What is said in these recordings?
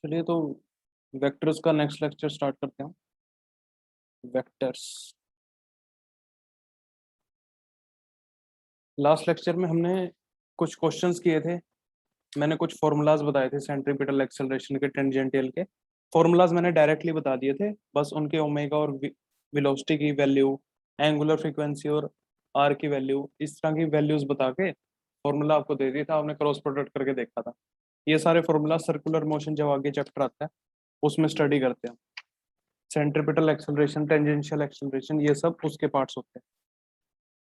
चलिए तो वेक्टर्स का नेक्स्ट लेक्चर स्टार्ट करते हैं। वेक्टर्स लास्ट लेक्चर में हमने कुछ क्वेश्चंस किए थे। मैंने कुछ फॉर्मूलाज बताए थे सेंट्रीपिटल एक्सेलरेशन के, टेंजेंटियल के फॉर्मूलाज मैंने डायरेक्टली बता दिए थे। बस उनके ओमेगा और वेलोसिटी की वैल्यू, एंगुलर फ्रीक्वेंसी और आर की वैल्यू, इस तरह की वैल्यूज बता के फॉर्मूला आपको दे दिया था। आपने क्रॉस प्रोडक्ट करके देखा था। ये सारे फॉर्मूला सर्कुलर मोशन जब आगे चैप्टर आता है उसमें स्टडी करते हैं। सेंट्रीपिटल एक्सेलरेशन, टेंजेंशियल एक्सेलरेशन, ये सब उसके पार्ट्स होते हैं।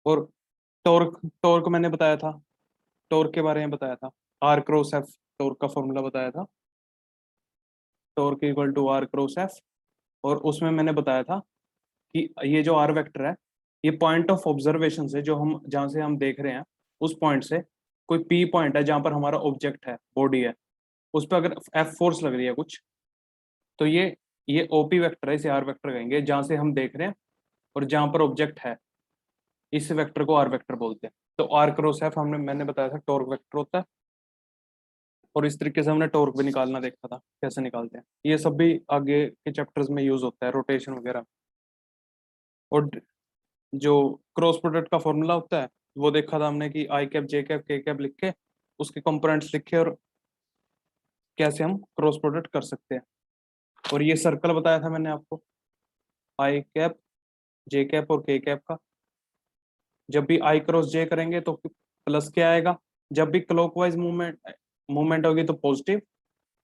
और टॉर्क टॉर्क मैंने बताया था, टॉर्क के बारे में बताया था। आर क्रॉस एफ टॉर्क का फॉर्मूला बताया था। Torque equal to R cross F. और उसमें मैंने बताया था कि ये जो आर वेक्टर है, ये पॉइंट ऑफ ऑब्जर्वेशन से, जो हम जहाँ से हम देख रहे हैं उस पॉइंट से कोई पी पॉइंट है जहाँ पर हमारा ऑब्जेक्ट है, बॉडी है, उस पर अगर एफ फोर्स लग रही है कुछ, तो ये ओपी वेक्टर है, इसे आर वेक्टर कहेंगे। जहाँ से हम देख रहे हैं और जहाँ पर ऑब्जेक्ट है, इस वेक्टर को आर वेक्टर बोलते हैं। तो आर क्रॉस एफ मैंने बताया था टॉर्क वेक्टर होता है। और इस तरीके से हमने टॉर्क भी निकालना देखा था, कैसे निकालते हैं। ये सब भी आगे के चैप्टर्स में यूज होता है, रोटेशन वगैरह। और जो क्रॉस प्रोडक्ट का फॉर्मूला होता है वो देखा था हमने कि आई कैप, जे कैप, के कैप लिख के उसके कंपोनेंट्स लिखे और कैसे हम क्रॉस प्रोडक्ट कर सकते हैं। और ये सर्कल बताया था मैंने आपको, आई कैप, जे कैप और के कैप का। जब भी आई क्रॉस जे करेंगे तो प्लस के आएगा। जब भी क्लॉकवाइज मूवमेंट मूवमेंट होगी तो पॉजिटिव,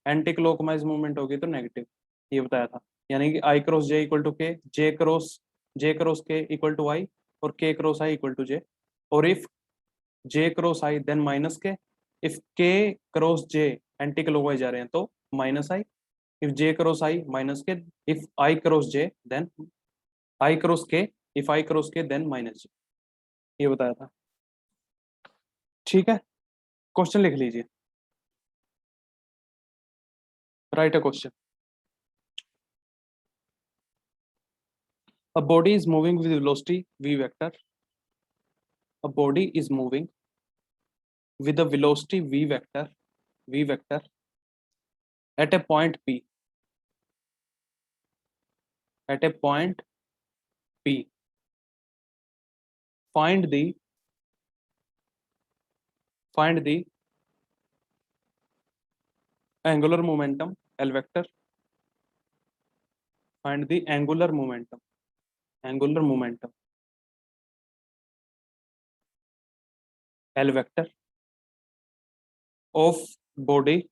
एंटी क्लॉकवाइज मूवमेंट होगी तो नेगेटिव, ये बताया था। यानी कि I cross J equal to K, J cross K equal to I, और K cross I equal to J. और if J cross I then minus K, if K cross J anti clockwise जा रहे हैं तो minus I, if J cross I minus K, if I cross J then I cross K, if I cross K then minus J, ये बताया था। ठीक है, question लिख लीजिए। Right a question. A body is moving with velocity v vector. A body is moving with a velocity v vector at a point P. At a point P. Find the angular momentum L vector. Find the angular momentum L vector of body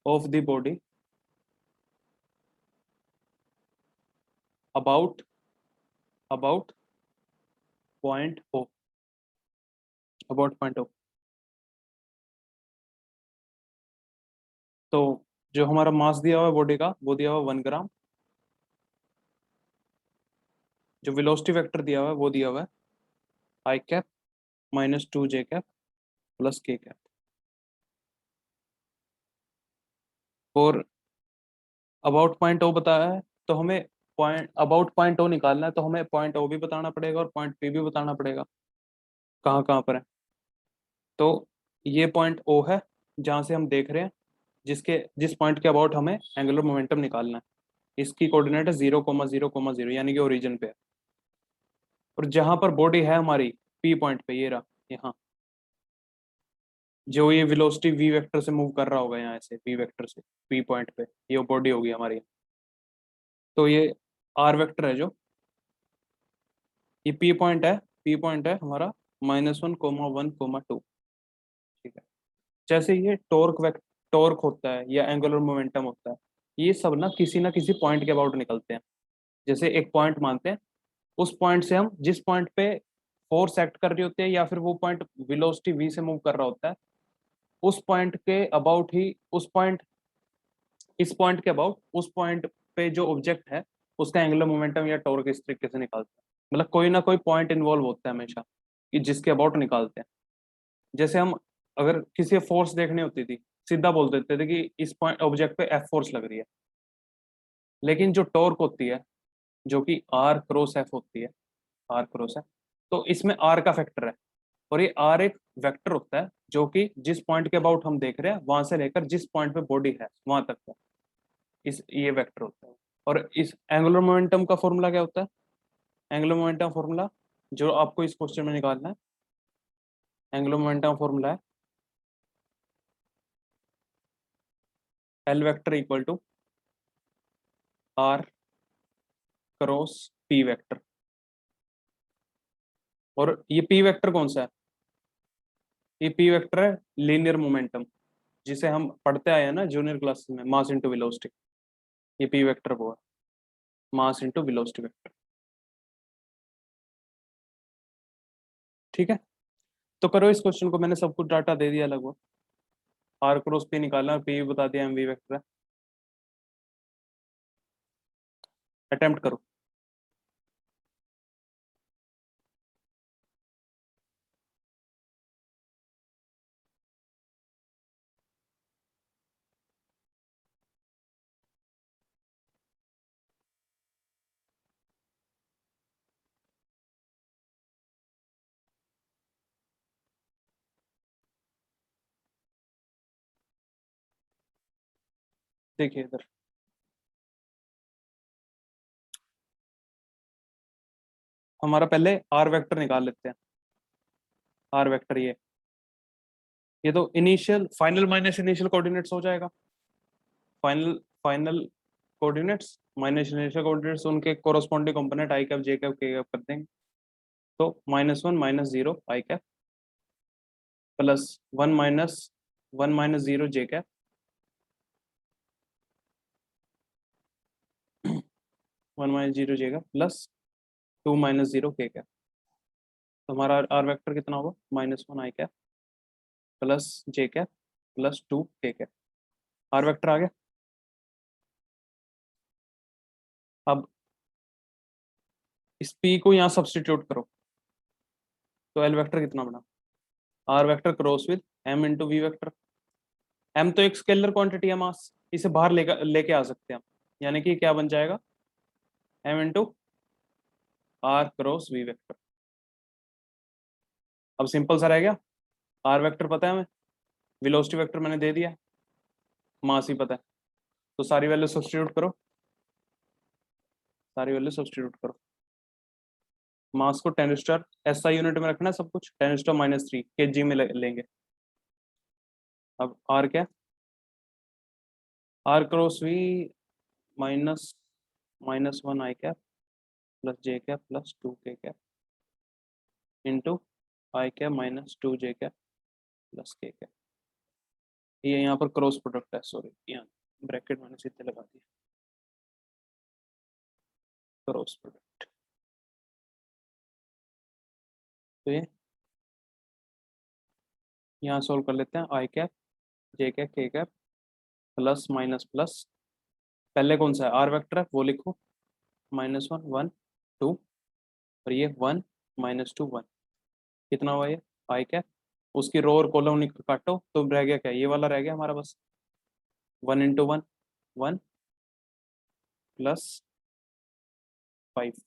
of the body about point O. About point O. तो जो हमारा मास दिया हुआ है body का, वो दिया हुआ 1 ग्राम। जो वेलोसिटी वेक्टर दिया हुआ है वो दिया हुआ है आई cap minus 2 J cap plus K cap. और अबाउट पॉइंट ओ बताया है, तो हमें पॉइंट अबाउट पॉइंट ओ निकालना है, तो हमें पॉइंट ओ भी बताना पड़ेगा और पॉइंट पी भी बताना पड़ेगा कहाँ कहाँ पर है। तो ये पॉइंट ओ है जहाँ से हम देख रहे हैं, जिस पॉइंट के अबाउट हमें एंगुलर मोमेंटम निकालना है। इसकी कोऑर्डिनेट है 0,0,0 यानी कि ओरिजिन पे है। और जहां पर बॉडी है हमारी पी पॉइंट पे, ये रहा यहाँ, जो ये वेलोसिटी वी वेक्टर से मूव कर रहा होगा यहाँ से, वी वेक्टर से पी पॉइंट पे, ये बॉडी होगी हमारी। तो ये आर वेक्टर है, जो ये पी पॉइंट है हमारा -1,1,2। ठीक है। जैसे ये टॉर्क होता है या एंगुलर मोमेंटम होता है, ये सब ना किसी पॉइंट के अबाउट निकलते हैं। जैसे एक पॉइंट मानते हैं, उस पॉइंट से हम जिस पॉइंट पे फोर्स एक्ट कर रही होती है, या फिर वो पॉइंट वेलोसिटी वी से मूव कर रहा होता है, उस पॉइंट के अबाउट ही इस पॉइंट के अबाउट उस पॉइंट पे जो ऑब्जेक्ट है उसका एंगुलर मोमेंटम या टॉर्क इस तरीके से निकालते हैं। मतलब कोई ना कोई पॉइंट इन्वॉल्व होता है हमेशा कि जिसके अबाउट निकालते हैं। जैसे हम अगर किसी फोर्स देखनी होती थी, सीधा बोल देते थे कि इस पॉइंट ऑब्जेक्ट पे एफ फोर्स लग रही है। लेकिन जो टॉर्क होती है, जो कि आर क्रॉस एफ होती है, आर क्रॉस एफ, तो इसमें आर का फैक्टर है। और ये आर एक वेक्टर होता है जो कि जिस पॉइंट के अबाउट हम देख रहे हैं वहां से लेकर जिस पॉइंट पे बॉडी है वहां तक का इस ये वेक्टर होता है। और इस एंगुलर मोमेंटम का फॉर्मूला क्या होता है? एंगुलर मोमेंटम फॉर्मूला जो आपको इस क्वेश्चन में निकालना है, एंगुलर मोमेंटम फॉर्मूला है L vector equal to R cross P vector. और ये पी वेक्टर कौन सा है? ये पी वेक्टर है लीनियर मोमेंटम, जिसे हम पढ़ते आए हैं ना जूनियर क्लासेस में, मास इनटू वेलोसिटी। ये पी वेक्टर वो है, मास इनटू वेलोसिटी वेक्टर। ठीक है, तो करो इस क्वेश्चन को। मैंने सब कुछ डाटा दे दिया लगभग, आर क्रॉस पी निकालना और पी भी बता दिया, एम वी वेक्टर है। अटेम्प्ट करो। देखिए इधर, हमारा पहले आर वेक्टर निकाल लेते हैं। आर वेक्टर ये तो initial final minus initial coordinates हो जाएगा। Final final coordinates minus initial coordinates, उनके corresponding component I cap J cap के कैप कर देंगे। तो -1 -0 आई कैप प्लस 1 -0 जे कैप 1 -0 जे कैप प्लस 2 -0 के कैप। तो हमारा आर वेक्टर कितना होगा? -1 I cap plus J cap plus 2 K cap. Are vector आ गया। अब इस पी को यहाँ सब्सटीट्यूट करो, तो एल वेक्टर कितना बना? R vector cross with M into V vector. M तो एक स्केलर क्वांटिटी है, मास, इसे बाहर लेके आ सकते हैं हम, यानी कि क्या बन जाएगा? M into R cross V vector. अब सिंपल सा रह गया। आर वेक्टर पता है हमें, वेलोसिटी वेक्टर मैंने दे दिया, मास ही पता है, तो सारी वैल्यू सब्सटीट्यूट करो, सारी वैल्यू सब्सटीट्यूट करो। मास को 10 SI यूनिट में रखना है, सब कुछ 10⁻³ kg में लेंगे। अब आर क्या? R cross V minus -1 I cap plus J cap plus 2 K cap into I cap -2 J cap plus K cap. ये यहाँ पर क्रॉस प्रोडक्ट है, सॉरी यहाँ ब्रैकेट मैंने सीधे लगा दिया, क्रॉस प्रोडक्ट। तो ये यहाँ सोल्व कर लेते हैं। आई कैप जे कैप के कैप प्लस माइनस प्लस, पहले कौन सा है? आर वेक्टर है, वो लिखो, -1 1 2, और ये 1 -2 1, कितना हुआ ये? आई कैप। उसकी रो और कॉलम काटो तो रह गया क्या? ये वाला रह गया हमारा बस। 1 × 1 1 प्लस 5,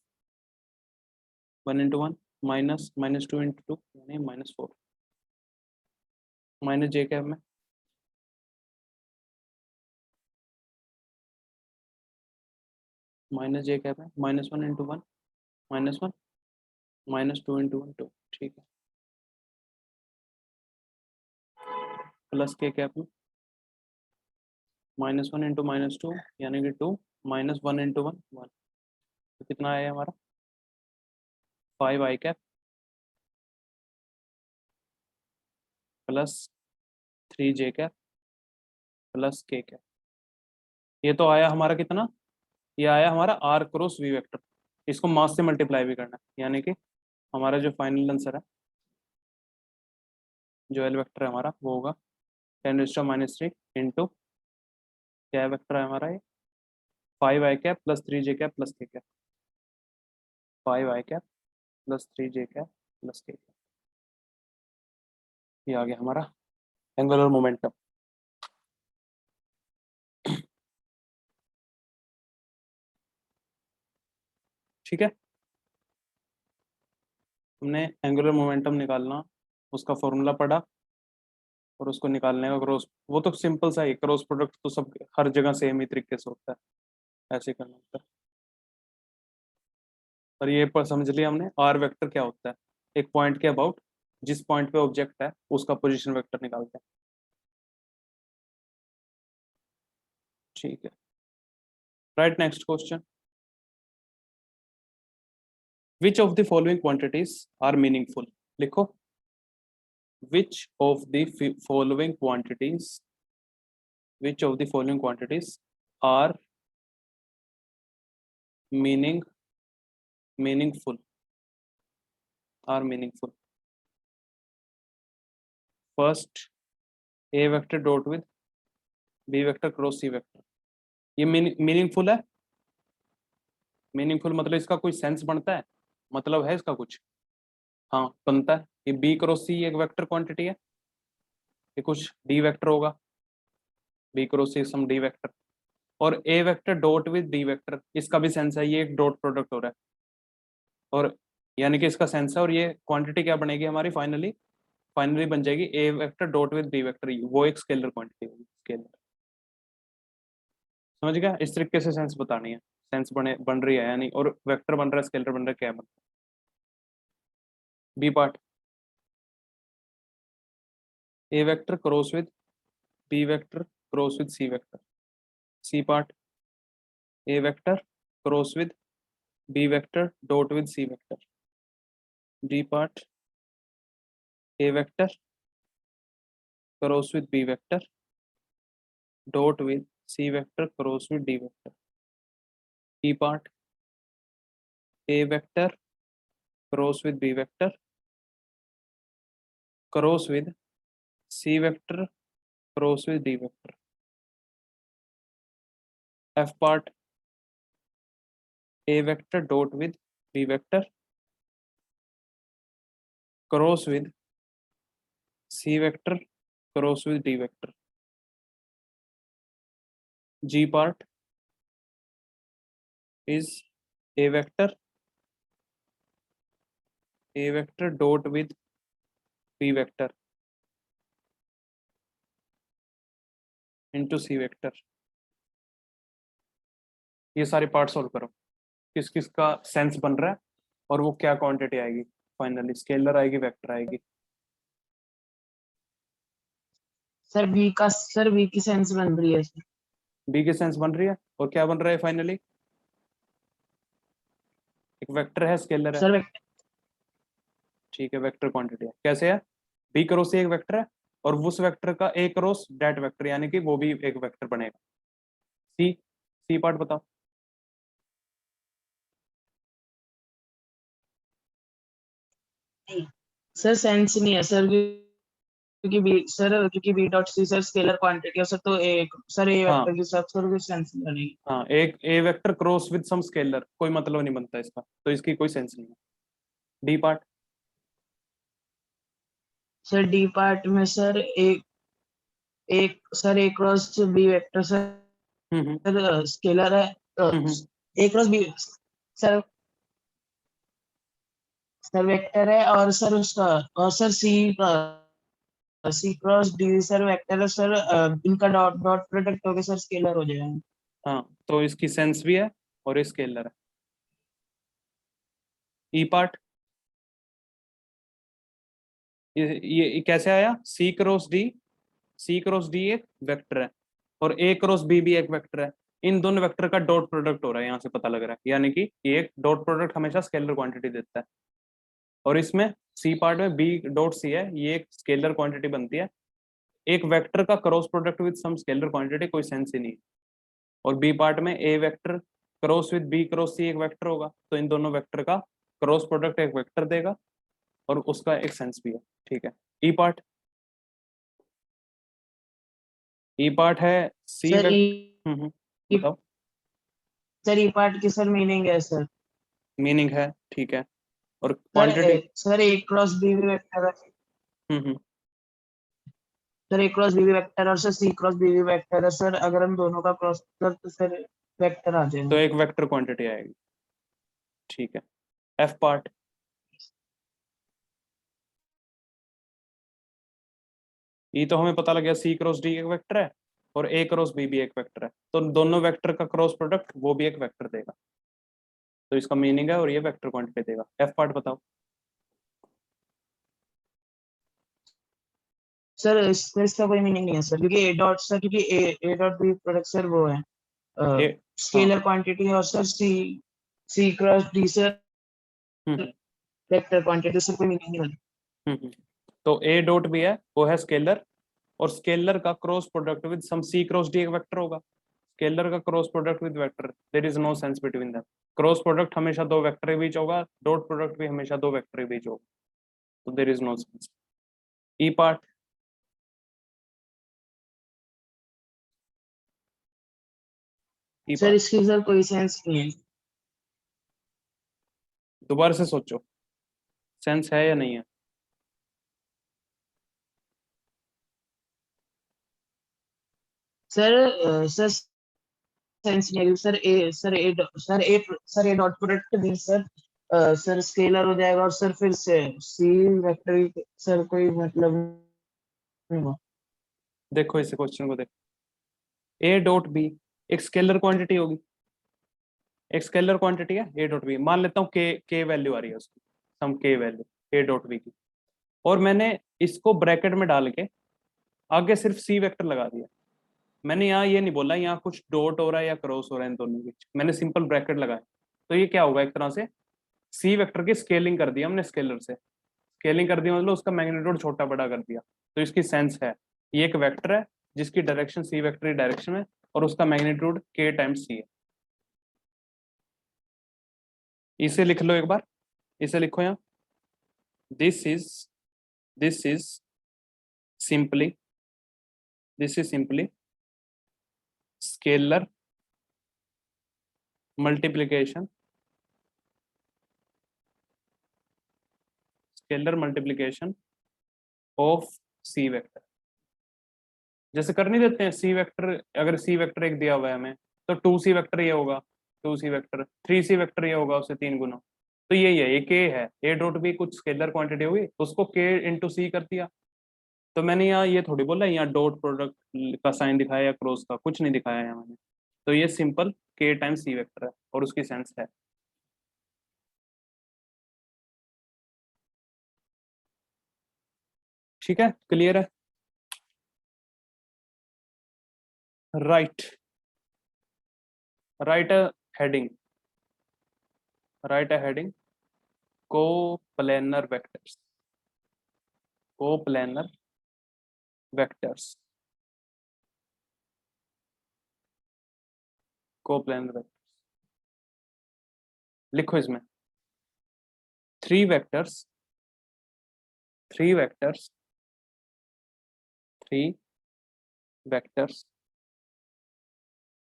1 × 1 माइनस -2 × 2 यानी -4, माइनस जे कैप में माइनस जे कैप है, -1 × 1 -1 -2 × 1 2, ठीक है, प्लस के कैप में -1 × -2 यानी कि 2 -1 × 1 1, तो कितना आया हमारा? 5 आई कैप प्लस 3 जे कैप प्लस के कैप। ये तो आया हमारा कितना? ये आया हमारा आर क्रॉस वी वेक्टर। इसको मास से मल्टीप्लाई भी करना है, यानी कि हमारा जो फाइनल आंसर है, जो एल वेक्टर है हमारा, वो होगा 10⁻³ इंटू क्या वेक्टर है हमारा ये? 5 आई कैप प्लस 3 जे कैप प्लस के कैप, 5 आई कैप प्लस 3 जे कैप प्लस के कैप। ये आ गया हमारा एंगुलर मोमेंटम। ठीक है, हमने एंगुलर मोमेंटम निकालना, उसका फॉर्मूला पढ़ा, और उसको निकालने का क्रॉस, वो तो सिंपल सा ही, क्रॉस प्रोडक्ट तो सब हर जगह सेम ही तरीके से होता है, ऐसे करना होता है। और ये पर समझ लिया हमने आर वेक्टर क्या होता है, एक पॉइंट के अबाउट जिस पॉइंट पे ऑब्जेक्ट है उसका पोजीशन वेक्टर निकालते हैं। ठीक है, right, next question. Which of the following quantities are meaningful? लिखो, which of the following quantities, which of the following quantities are meaningful, are meaningful. First, A vector dot with B vector cross C vector, ये meaningful है। Meaningful मतलब इसका कोई sense बनता है, मतलब है इसका कुछ? हाँ बनता है। ये बी क्रॉस सी एक वेक्टर क्वांटिटी है, ये कुछ डी वेक्टर होगा, B cross C sum D vector. और A vector dot with D vector, इसका भी सेंस है, ये एक डॉट प्रोडक्ट हो रहा है, और यानी कि इसका सेंस है, और ये क्वांटिटी क्या बनेगी हमारी फाइनली, फाइनली बन जाएगी A vector dot with B vector, वो एक स्केलर क्वांटिटी होगी, स्केलर। समझ गया? इस तरीके से सेंस बतानी है, सेंस बन रही है यानी, और वेक्टर बन रहा है, स्केलर बन रहा है, क्या बन रहा है। B part, A vector cross with B vector cross with C vector. C part, A vector cross with B vector dot with C vector. D part, A vector cross with B vector dot with C vector cross with D vector. E part, A vector cross with B vector cross with C vector cross with D vector. F part, A vector dot with B vector cross with C vector cross with D vector. G part is A vector dot with B vector into C vector. ये सारे part solve करो, किस किस का sense बन रहा है, और वो क्या क्वांटिटी आएगी फाइनली, स्केलर आएगी, वेक्टर आएगी। सर बी की सेंस बन रही है सर। बी की सेंस बन रही है, और क्या बन रहा है फाइनली? एक वेक्टर है, स्केलर है। सर ठीक है, वेक्टर क्वांटिटी है, कैसे है? बी क्रॉस एक वेक्टर है, और उस वेक्टर का ए क्रॉस डेट वेक्टर, यानी कि वो भी एक वेक्टर बनेगा। सी, सी पार्ट बताओ। सर सेंस नहीं है सर, क्योंकि B dot C sir scalar quantity है सर, तो एक सर ए हाँ वेक्टर के साथ सर कोई सेंस नहीं बनेगी। हाँ, एक A vector cross with some scalar, कोई मतलब नहीं बनता इसका, तो इसकी कोई सेंस नहीं है। D part, sir D part में सर एक एक sir A cross B vector hmm sir scalar है, hmm A cross B sir sir vector है, और सर उसका और sir C cross D sir vector है सर, इनका डॉट डॉट प्रोडक्ट होके सर स्केलर हो जाएगा। हाँ, तो इसकी सेंस भी है, और ये स्केलर है। ई पार्ट, ये कैसे आया? सी क्रॉस डी, सी क्रॉस डी एक वेक्टर है, और ए क्रॉस बी भी एक वेक्टर है, इन दोनों वेक्टर का डॉट प्रोडक्ट हो रहा है, यहाँ से पता लग रहा है, यानी कि ये एक डॉट प्रोडक्ट हमेशा स्केलर क्वांटिटी देता है। और इसमें सी पार्ट में बी डॉट सी है, ये एक स्केलर क्वांटिटी बनती है। एक वेक्टर का cross product with some scalar quantity कोई सेंस ही नहीं है। और बी पार्ट में A vector cross with B cross C एक वेक्टर होगा, तो इन दोनों वेक्टर का क्रॉस प्रोडक्ट एक वेक्टर देगा, और उसका एक सेंस भी है। ठीक है, ई पार्ट, ई पार्ट है सी सर वेक्टर, बताओ। सर ई पार्ट की सर मीनिंग है सर, मीनिंग है, ठीक है, और sir quantity. Sir A cross B vector है हम्म। Sir, A cross B vector और sir C cross B vector है सर, अगर हम दोनों का क्रॉस कर तो सर वेक्टर आ तो जाएगा। एक वेक्टर क्वांटिटी आएगी। ठीक है, एफ पार्ट, ई तो हमें पता लग गया सी क्रॉस डी एक वेक्टर है और ए क्रॉस बी भी एक वेक्टर है, तो दोनों वेक्टर का क्रॉस प्रोडक्ट वो भी एक वेक्टर देगा, तो इसका मीनिंग है और ये वेक्टर क्वांटिटी देगा। एफ पार्ट बताओ। सर इसका कोई मीनिंग नहीं है सर, क्योंकि ए डॉट सर, क्योंकि A dot B product sir वो है ए हाँ। स्केलर क्वांटिटी, और sir C cross D sir hmm vector quantity, sir कोई मीनिंग नहीं है। हम्म। तो ए डॉट भी है वो है स्केलर, और स्केलर का cross product with some C cross D एक वेक्टर होगा। स्केलर का cross product with vector, there is no sense between them. Cross product हमेशा दो वेक्टर के बीच होगा, डॉट प्रोडक्ट भी हमेशा दो वेक्टर के बीच होगा, तो there is no sense. E part. E sir part इसकी सर कोई सेंस नहीं है। दोबारा से सोचो, सेंस है या नहीं है। सर सर सेंस नहीं है, सर ए डॉट प्रोडक्ट भी सर सर स्केलर हो जाएगा, और सर फिर से सी वेक्टर सर कोई मतलब नहीं हुआ। देखो इस क्वेश्चन को देखो, ए डॉट बी एक स्केलर क्वांटिटी होगी, एक स्केलर क्वांटिटी है ए डॉट बी, मान लेता हूँ के वैल्यू आ रही है उसकी, सम के वैल्यू ए डॉट बी की, और मैंने इसको ब्रैकेट में डाल के आगे सिर्फ सी वेक्टर लगा दिया। मैंने यहाँ ये नहीं बोला यहाँ कुछ डॉट हो रहा है या क्रॉस हो रहा है इन दोनों के बीच, मैंने सिंपल ब्रैकेट लगाया, तो ये क्या होगा, एक तरह से सी वेक्टर की स्केलिंग कर दिया हमने स्केलर से। स्केलिंग कर दिया मतलब उसका मैग्नीट्यूड छोटा बड़ा कर दिया, तो इसकी सेंस है ये एक वेक्टर है जिसकी डायरेक्शन सी वेक्टर की डायरेक्शन है और उसका मैग्नीट्यूड के टाइम्स सी है। इसे लिख लो एक बार, इसे लिखो यहाँ, this is this is simply this is simply scalar multiplication scalar multiplication of C vector. जैसे कर नहीं देते हैं सी वेक्टर, अगर सी वेक्टर एक दिया हुआ है हमें, तो टू सी वेक्टर ये होगा, two C vector three C vector ये होगा उससे तीन गुना, तो यही है ये के है, ए डॉट भी कुछ स्केलर क्वांटिटी होगी उसको के इंटू सी कर दिया। तो मैंने यहाँ ये थोड़ी बोला यहाँ डॉट प्रोडक्ट का साइन दिखाया या क्रॉस का, कुछ नहीं दिखाया यहाँ मैंने, तो ये सिंपल के टाइम्स सी वेक्टर है और उसकी सेंस है। ठीक है, क्लियर है। राइट, राइट अ हेडिंग, राइट अ heading, coplanar vectors, coplanar vectors, coplanar vectors लिखो इसमें, three vectors, three vectors, three vectors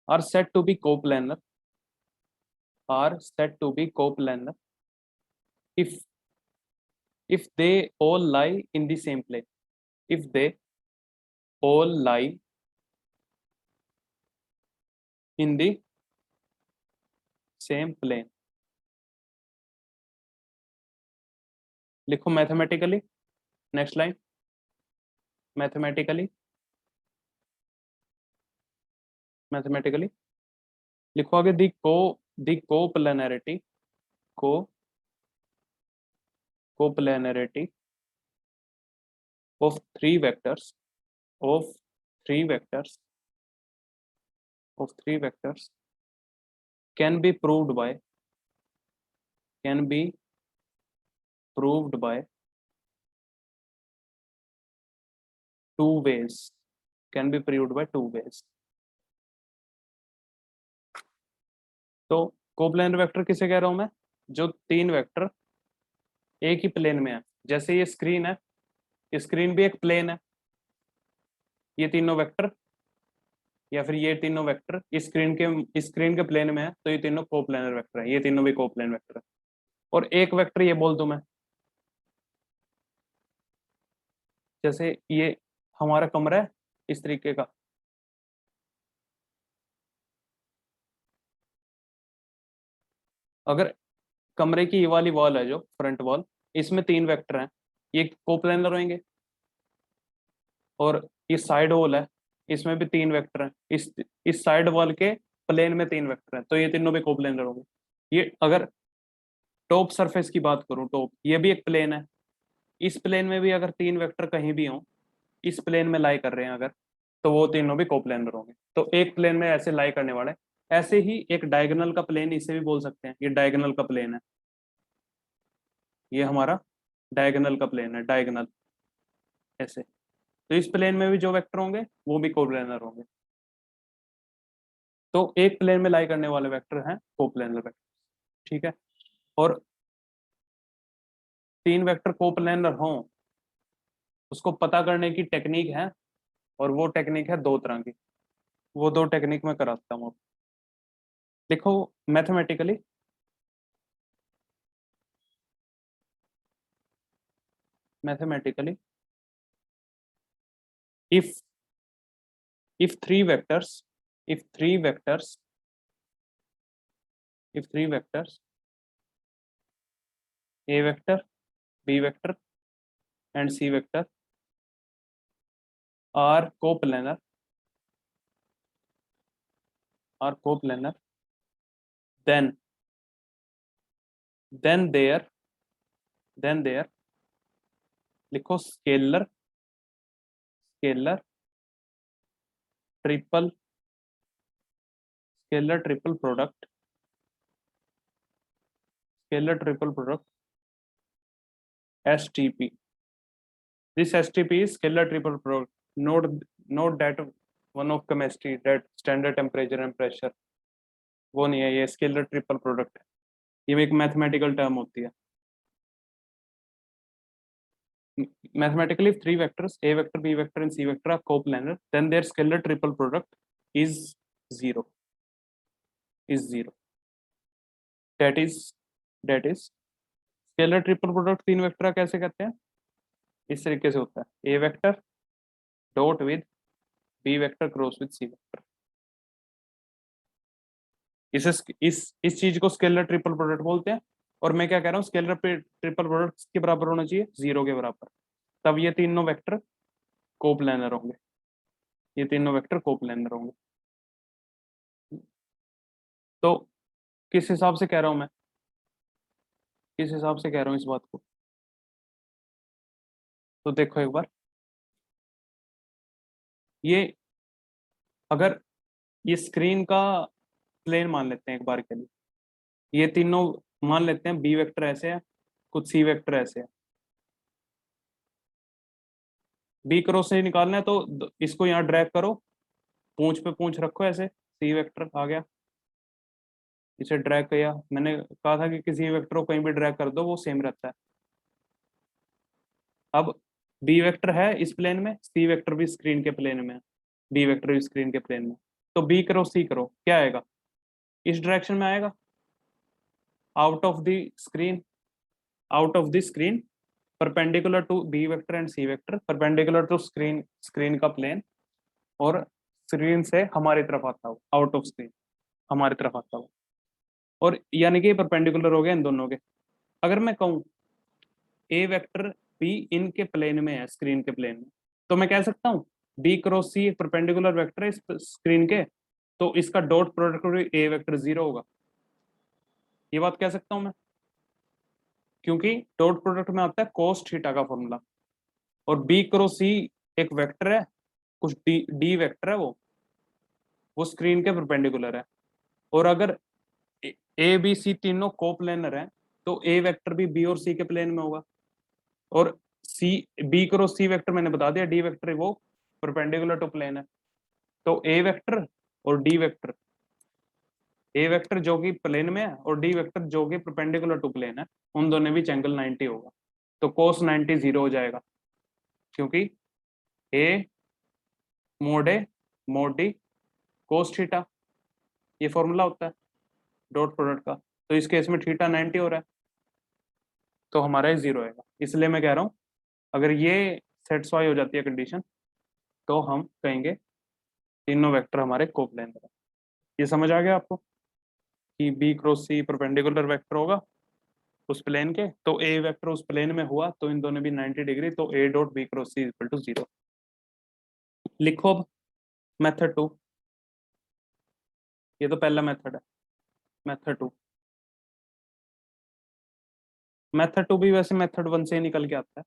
are said to be coplanar, are said to be coplanar if they all lie in the same plane, if they all lie in the same plane। लिखो mathematically, next line, mathematically, mathematically लिखो आगे, दी coplanarity, को coplanarity of three vectors of three vectors of three vectors can be proved by, can be proved by two ways, can be proved by two ways। तो coplanar vector किसे कह रहा हूं मैं, जो तीन वेक्टर एक ही प्लेन में है, जैसे ये स्क्रीन है, स्क्रीन भी एक प्लेन है, ये तीनों वेक्टर या फिर ये तीनों वेक्टर स्क्रीन के प्लेन में है, तो ये तीनों कोप्लेनर वेक्टर है, ये तीनों भी कोप्लेन वेक्टर है। और एक वेक्टर ये बोल दूं मैं, जैसे ये हमारा कमरा है इस तरीके का, अगर कमरे की ये वाली वॉल है जो फ्रंट वॉल, इसमें तीन वेक्टर हैं, ये कोप्लेनर होंगे, और ये साइड वॉल है, इसमें भी 3 वेक्टर हैं, इस साइड वॉल के प्लेन में 3 वेक्टर हैं, तो ये तीनों भी कोप्लेनर होंगे। ये अगर टॉप सरफेस की बात करूं, टॉप ये भी एक प्लेन है, इस प्लेन में भी अगर 3 वेक्टर कहीं भी हों, इस प्लेन में लाई कर रहे हैं अगर, तो वो तीनों भी कोप्लेनर होंगे। तो एक प्लेन में ऐसे लाई करने वाले, ऐसे ही एक डायगोनल का प्लेन इसे भी बोल सकते हैं, ये डायगोनल का प्लेन है, ये हमारा डायगोनल का प्लेन है, डायगोनल ऐसे। तो इस प्लेन में भी जो वेक्टर होंगे वो भी कोप्लेनर होंगे। तो एक प्लेन में लाई करने वाले वेक्टर हैं कोप्लेनर वेक्टर, ठीक है। और 3 वेक्टर कोप्लेनर हों, उसको पता करने की टेक्निक है, और वो टेक्निक है 2 तरह की। वो 2 टेक्निक मैं कराता हूँ। देखो mathematically, mathematically if if three vectors if three vectors if three vectors a vector, b vector and c vector are coplanar, then their लिखो scalar triple product STP. This STP is scalar triple product. Note that one of chemistry, that standard temperature and pressure, वो नहीं है, ये scalar triple product है, ये एक mathematical term होती है। Mathematically, if three vectors a vector, b vector and c vector are coplanar, then their scalar triple product is zero. That is scalar triple product 3 vector कैसे कहते हैं, इस तरीके से होता है, a vector dot with b vector cross with c vector. इस चीज को स्केलर ट्रिपल प्रोडक्ट बोलते हैं। और मैं क्या कह रहा हूँ, स्केलर ट्रिपल प्रोडक्ट के बराबर होना चाहिए, 0 के बराबर, तब ये तीनों वेक्टर कोप्लेनर होंगे, ये तीनों वेक्टर कोप्लेनर होंगे। तो किस हिसाब से कह रहा हूं मैं, किस हिसाब से कह रहा हूं इस बात को, तो देखो एक बार, ये अगर ये स्क्रीन का प्लेन मान लेते हैं एक बार के लिए, ये तीनों मान लेते हैं, बी वेक्टर ऐसे है, कुछ सी वेक्टर ऐसे है, बी क्रॉस से निकालना है तो इसको यहाँ ड्रैग करो, पूंछ पे पूंछ रखो, ऐसे सी वेक्टर आ गया, इसे ड्रैग किया, मैंने कहा था कि किसी वेक्टर को कहीं भी ड्रैग कर दो वो सेम रहता है। अब बी वेक्टर है इस प्लेन में, सी वेक्टर भी स्क्रीन के प्लेन में है, बी वेक्टर भी स्क्रीन के प्लेन में, तो बी करो सी करो क्या आएगा, इस डायरेक्शन में आएगा, out of the screen, perpendicular to B vector and C vector, perpendicular to screen का प्लेन, और स्क्रीन से हमारी तरफ आता हो, आउट ऑफ स्क्रीन हमारी तरफ आता हो, और यानी कि परपेंडिकुलर हो गया इन दोनों के। अगर मैं कहूँ ए वेक्टर बी इनके प्लेन में है, स्क्रीन के प्लेन में, तो मैं कह सकता हूँ B cross C perpendicular vector है इस स्क्रीन के, तो इसका डॉट प्रोडक्ट ए वेक्टर 0 होगा, ये बात कह सकता हूं मैं, क्योंकि डॉट प्रोडक्ट में आता है कोस थीटा का फॉर्मूला, और बी क्रॉस सी एक वेक्टर है, कुछ डी वेक्टर है, वो स्क्रीन के परपेंडिकुलर है, और अगर ए बी सी तीनों कोप्लेनर है, तो ए वेक्टर भी बी और सी के प्लेन में होगा, और C B cross C vector मैंने बता दिया, डी वेक्टर वो परपेंडिकुलर टू प्लेन है, तो ए वेक्टर और डी वेक्टर, ए वेक्टर जो कि प्लेन में है और डी वेक्टर जो कि परपेंडिकुलर टू प्लेन है, उन दोनों बीच एंगल 90 होगा, तो cos 90 0 हो जाएगा, क्योंकि ए मोड डी cos थीटा, ये फॉर्मूला होता है डॉट प्रोडक्ट का, तो इस केस में थीटा 90 हो रहा है, तो हमारा ये 0 आएगा। इसलिए मैं कह रहा हूँ अगर ये सेटिस्फाई हो जाती है कंडीशन, तो हम कहेंगे तीनों वेक्टर हमारे कोप्लेनर है। ये समझ आ गया आपको कि B cross C perpendicular vector होगा उस प्लेन के, तो ए वेक्टर उस प्लेन में हुआ तो इन दोनों भी 90 डिग्री, तो A dot B cross C equal to 0। लिखो अब मेथड 2, ये तो पहला मेथड है। मेथड 2 भी वैसे मेथड 1 से ही निकल के आता है।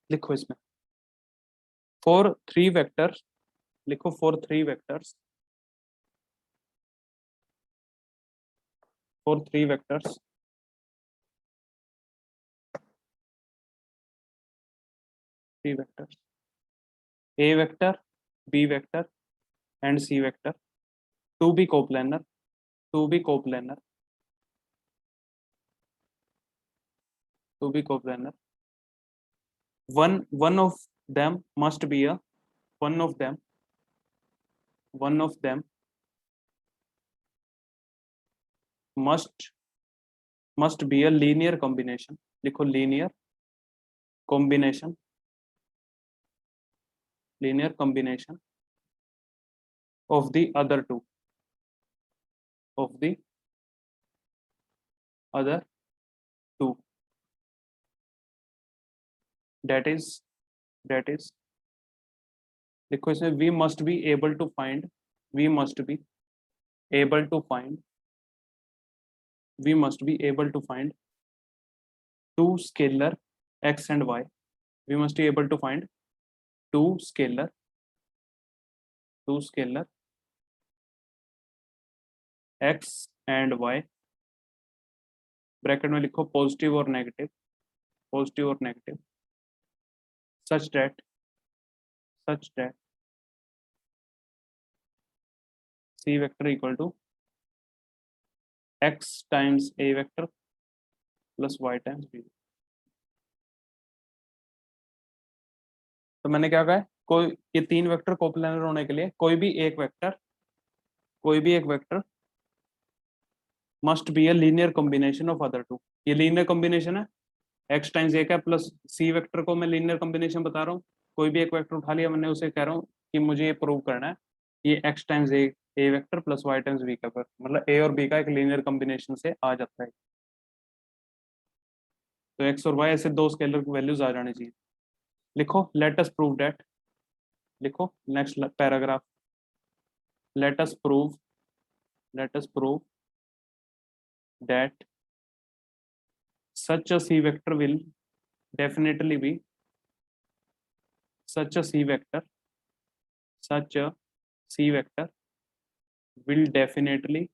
लिखो इसमें फॉर 3 वेक्टर्स, लिखो for 3 vectors, for 3 vectors, three vectors, A vector, B vector and C vector to be coplanar, to be coplanar, to be coplanar, one of them must be a, one of them, one of them must be a linear combination, लिखो linear combination, linear combination of the other two, of the other two, that is लिखो इसमें we must be able to find, we must be able to find, we must be able to find two scalar x and y, we must be able to find two scalar x and y, bracket में लिखो positive और negative, positive और negative, such that c vector equal to x times a vector plus y times b। तो मैंने क्या कहा है, कोई ये 3 वेक्टर कोप्लानर होने के लिए कोई भी एक vector must be a linear combination of other two. ये लीनियर कॉम्बिनेशन है, x टाइम्स ए का प्लस सी वेक्टर को मैं लीनियर कॉम्बिनेशन बता रहा हूँ। कोई भी एक वेक्टर उठा लिया मैंने, उसे कह रहा हूँ कि मुझे ये प्रूव करना है ये x times A vector plus y times b का, मतलब a और b का एक लीनियर कॉम्बिनेशन से आ जाता है। तो x और y ऐसे दो स्केलर वैल्यूज आ जानी चाहिए। लिखो लेट अस प्रूव दैट, लिखो next paragraph, let us prove that such a c vector will definitely be, such a c vector will definitely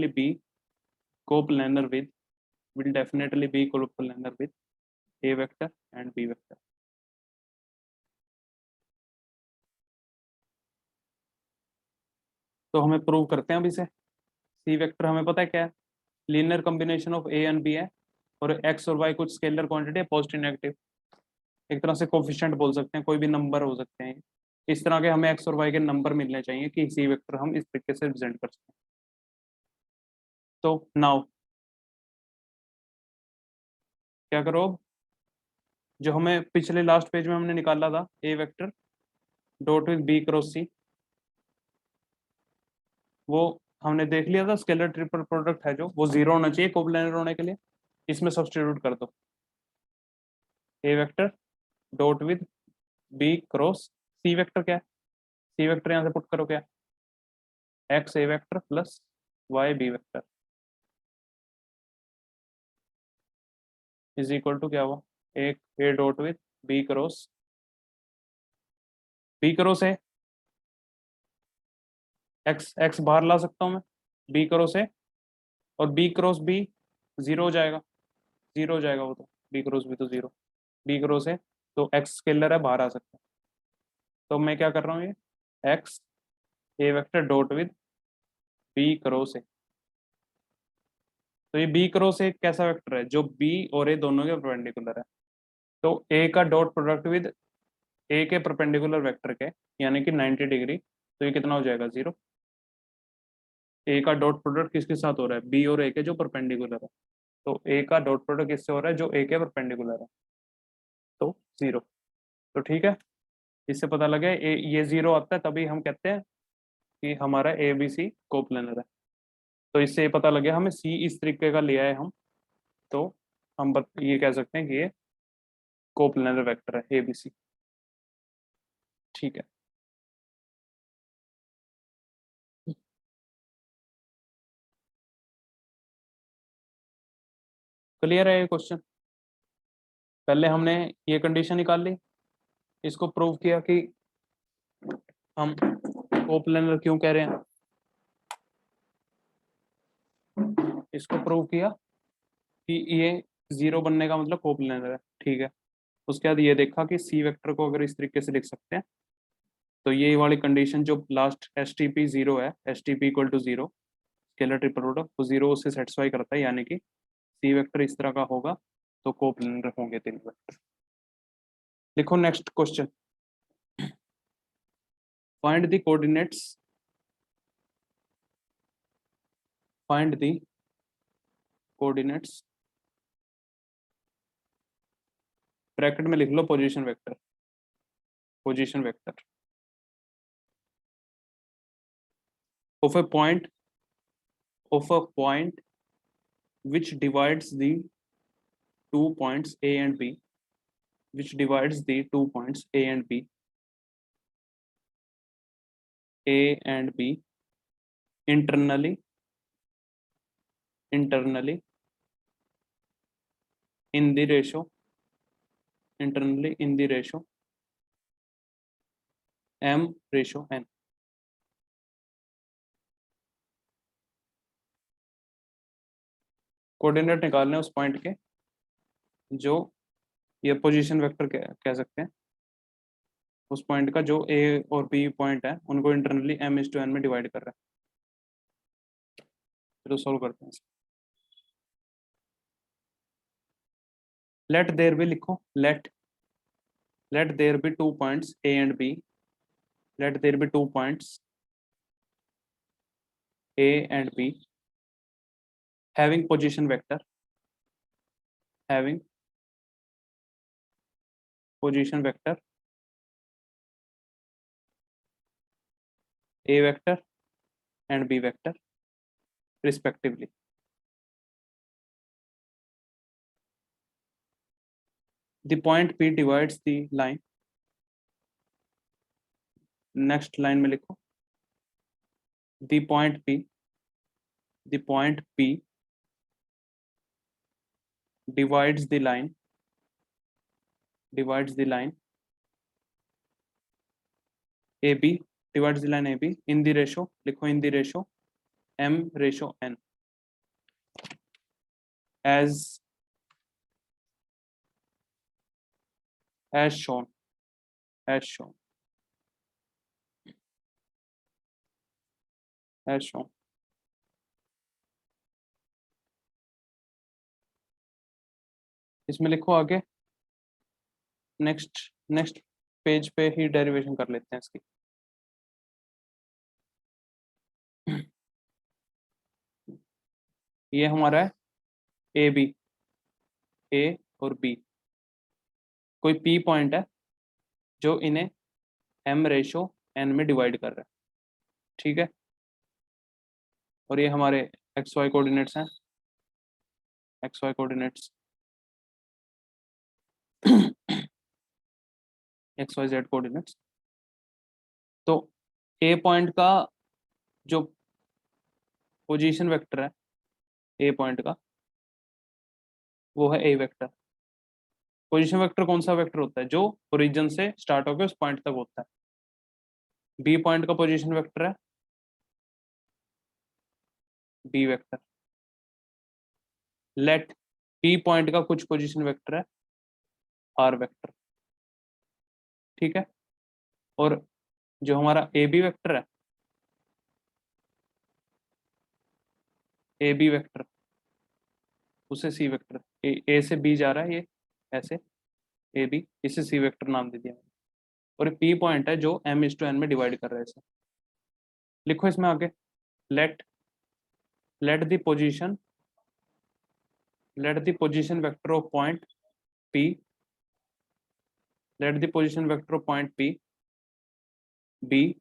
be coplanar with, a vector and b vector। तो हमें prove करते हैं अब इसे। C vector हमें पता है क्या है, linear combination of A and B है, और एक्स और वाई कुछ स्केलर क्वांटिटी है, पॉजिटिव नेगेटिव, एक तरह से कोफिशिएंट बोल सकते हैं, कोई भी नंबर हो सकते हैं। इस तरह के हमें एक्स और वाई के नंबर मिलने चाहिए कि सी वेक्टर हम इस तरीके से रिप्रेजेंट कर सकते हैं। तो नाउ क्या करो, जो हमें पिछले लास्ट पेज में हमने निकाला था A vector dot with B cross C, वो हमने देख लिया था, स्केलर ट्रिपल प्रोडक्ट है जो वो जीरो होना चाहिए कोप्लानर होने के लिए। इसमें सब्स्टिट्यूट कर दो A vector dot with B cross C vector, क्या है सी वेक्टर यहाँ से पुट करो, क्या X A vector plus Y B vector is equal to क्या हुआ, एक A dot with B cross है, एक्स बाहर ला सकता हूँ मैं, बी क्रॉस है, और बी क्रॉस बी जीरो हो जाएगा, वो तो बी क्रॉस बी तो जीरो, बी क्रॉस है तो एक्स स्केलर है, बाहर आ सकता है। तो मैं क्या कर रहा हूँ, ये X A vector dot with B cross है, तो ये बी क्रॉस एक कैसा वेक्टर है जो बी और ए दोनों के परपेंडिकुलर है। तो ए का डॉट प्रोडक्ट विद ए के परपेंडिकुलर वेक्टर के, यानी कि 90 डिग्री, तो ये कितना हो जाएगा, जीरो। ए का डॉट प्रोडक्ट किसके साथ हो रहा है, बी और ए के जो परपेंडिकुलर है, तो ए का डॉट प्रोडक्ट किससे हो रहा है, जो ए के परपेंडिकुलर है, तो जीरो। तो ठीक है, इससे पता लगे ये जीरो आता है तभी हम कहते हैं कि हमारा ए बी सी कोप्लानर है। तो इससे ये पता लगे हमें सी इस तरीके का लिया है हम, तो हम ये कह सकते हैं कि ये कोप्लेनर वेक्टर है ABC। ठीक है, क्लियर है ये क्वेश्चन। पहले हमने ये कंडीशन निकाल ली, इसको प्रूव किया कि हम कोप्लेनर क्यों कह रहे हैं, इसको प्रूव किया कि ये 0 बनने का मतलब कोप्लेनर है। ठीक है, उसके बाद ये देखा कि सी वेक्टर को अगर इस तरीके से लिख सकते हैं तो ये वाली कंडीशन जो लास्ट STP 0 है, STP equal to 0 scalar triple product, तो 0 उससे सेटिस्फाई करता है, यानी कि सी वेक्टर इस तरह का होगा तो कोप्लेनर होंगे तीन वेक्टर। लिखो next question, find the coordinates, find the coordinates, bracket में लिख लो position vector, position vector of a point, of a point which divides the 2 points A and B, which divides the 2 points A and B, A and B internally, internally in the ratio, internally in the ratio M/N। Coordinate निकालने उस point के जो ये position vector कह सकते हैं, उस point का जो A और B पॉइंट है उनको इंटरनली M/N में डिवाइड कर रहा है। चलो सॉल्व करते हैं। लेट देयर बी, लिखो let there be 2 points A and B, let there be 2 points A and B having position vector, having position vector A vector and B vector respectively। The point P divides the line, next line में लिखो the point P divides the line AB, divides the line AB in the ratio, लिखो in the ratio M/N as shown, as shown, as shown। इसमें लिखो आगे, next page पे ही derivation कर लेते हैं इसकी। ये हमारा है ए और बी, कोई पी पॉइंट है जो इन्हें M/N में डिवाइड कर रहा है। ठीक है, और ये हमारे XY कोऑर्डिनेट्स हैं, XY कोऑर्डिनेट्स XYZ कोऑर्डिनेट्स। तो ए पॉइंट का जो पोजीशन वेक्टर है ए पॉइंट का, वो है ए वेक्टर। पोजीशन वेक्टर कौन सा वेक्टर होता है, जो ओरिजिन से स्टार्ट होकर उस पॉइंट तक होता है। बी पॉइंट का पोजीशन वेक्टर है B vector. Let P point का कुछ पोजीशन वेक्टर है आर वेक्टर। ठीक है, और जो हमारा ए बी वेक्टर है, ए बी वेक्टर उसे सी वेक्टर, ए से बी जा रहा है ये ऐसे, ए बी, इसे सी वेक्टर नाम दे दिया। और पी पॉइंट है जो M/N में डिवाइड कर रहा है इसे। लिखो इसमें आगे, let the position vector of point P, let the position vector of point P be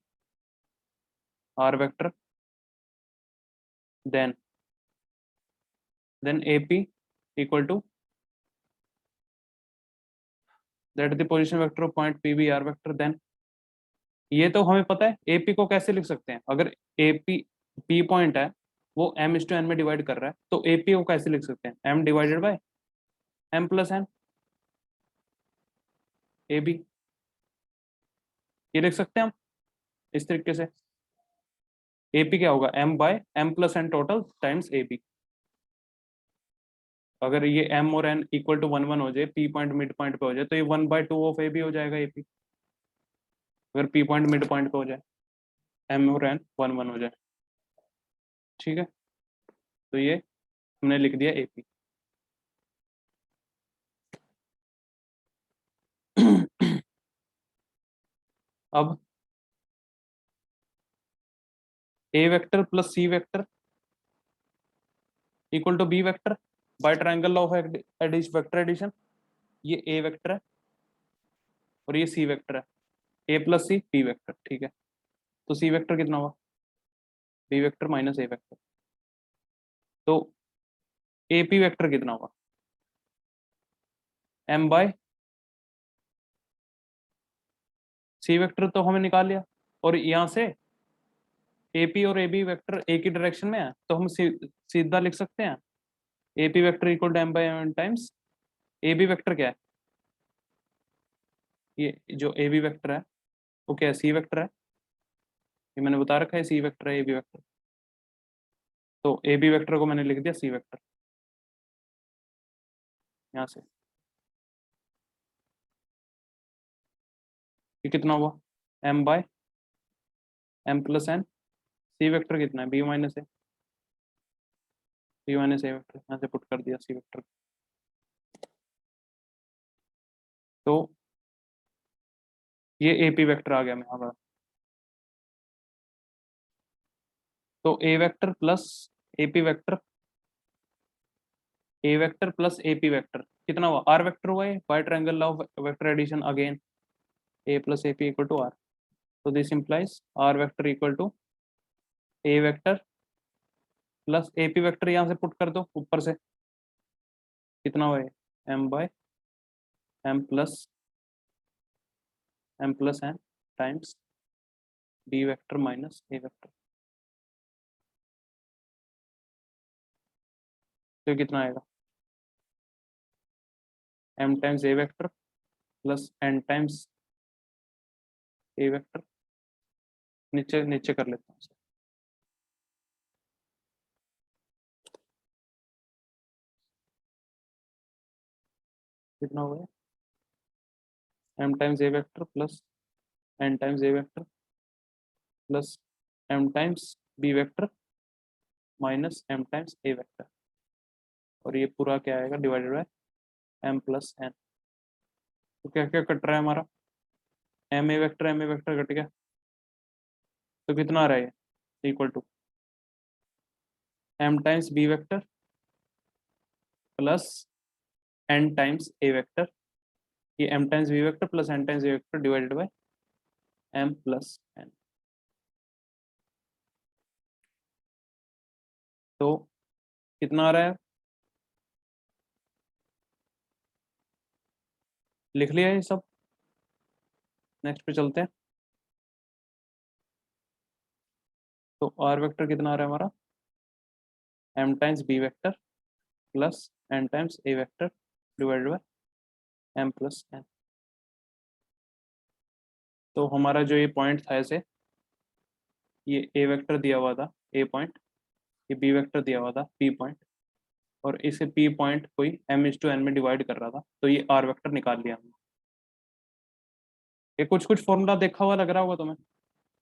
R vector, then AP equal to that the position vector of point P B R vector. Then ये तो हमें पता है, AP को कैसे लिख सकते हैं, अगर एपी पी पॉइंट है वो एम इस टू एन में डिवाइड कर रहा है, तो एपी को कैसे लिख सकते हैं, M divided by M plus N, A B, ये लिख सकते हैं हम इस तरीके से। एपी क्या होगा, M by M plus N total times A B. अगर ये एम और एन इक्वल टू 1 1 हो जाए, पी पॉइंट मिड पॉइंट पे हो जाए, तो ये 1/2 ऑफ ए बी हो जाएगा एपी, अगर पी पॉइंट मिड पॉइंट पे हो जाए, एम और एन 1 1 हो जाए। ठीक है, तो ये हमने लिख दिया एपी। अब A vector plus C vector equal to B vector by triangle of vector addition. ये ए वेक्टर है और ये सी वेक्टर है, A plus C B vector. ठीक है, तो सी वेक्टर कितना हुआ, B vector minus A vector, तो ए पी वेक्टर कितना हुआ, एम बाय सी वेक्टर तो हमें निकाल लिया, और यहाँ से एपी और ए बी वेक्टर एक ही डायरेक्शन में है, तो हम सीधा लिख सकते हैं AP vector equal to M by M times A B vector. क्या है ये, जो ए बी वेक्टर है वो क्या है, सी वेक्टर है, ये मैंने बता रखा है, सी वेक्टर है ए बी वेक्टर, तो ए बी वेक्टर को मैंने लिख दिया सी वेक्टर यहाँ से। ये कितना हुआ, M by M plus N, C vector कितना है, B minus A, B minus A vector यहाँ से पुट कर दिया सी वेक्टर। तो ये ए पी वेक्टर आ गया मेरा हमारा, तो A vector plus A P vector, A vector plus A P vector कितना हुआ, आर वेक्टर हुआ है by triangle law of vector addition again, A plus A P equal to R. तो this implies R vector equal to A vector plus A P vector, यहाँ से put कर दो ऊपर से, कितना हुआ, M by M plus N times B vector minus A vector. तो कितना आएगा, M times A vector plus N times A vector, नीचे नीचे कर लेता हूँ, कितना हुआ, M times A vector plus N times A vector plus M times B vector minus M times A vector, और ये पूरा क्या आएगा divided by M plus N. तो क्या क्या कट रहा है हमारा, एम ए वेक्टर कट गया, तो कितना आ रहा है, equal to M times B vector plus N times A vector, ये M times B vector plus N times A vector divided by M plus N. तो कितना आ रहा है, लिख लिया ये सब, नेक्स्ट पे चलते हैं। तो आर वेक्टर कितना आ रहा है हमारा, M times B vector plus N times A vector divided by M plus N. तो हमारा जो ये पॉइंट था ऐसे, ये ए वेक्टर दिया हुआ था ए पॉइंट, ये बी वेक्टर दिया हुआ था पी पॉइंट, और इसे पी पॉइंट कोई एम इज टू एन में डिवाइड कर रहा था, तो ये आर वेक्टर निकाल लिया हमने। ये कुछ कुछ फॉर्मूला देखा हुआ लग रहा होगा तुम्हें,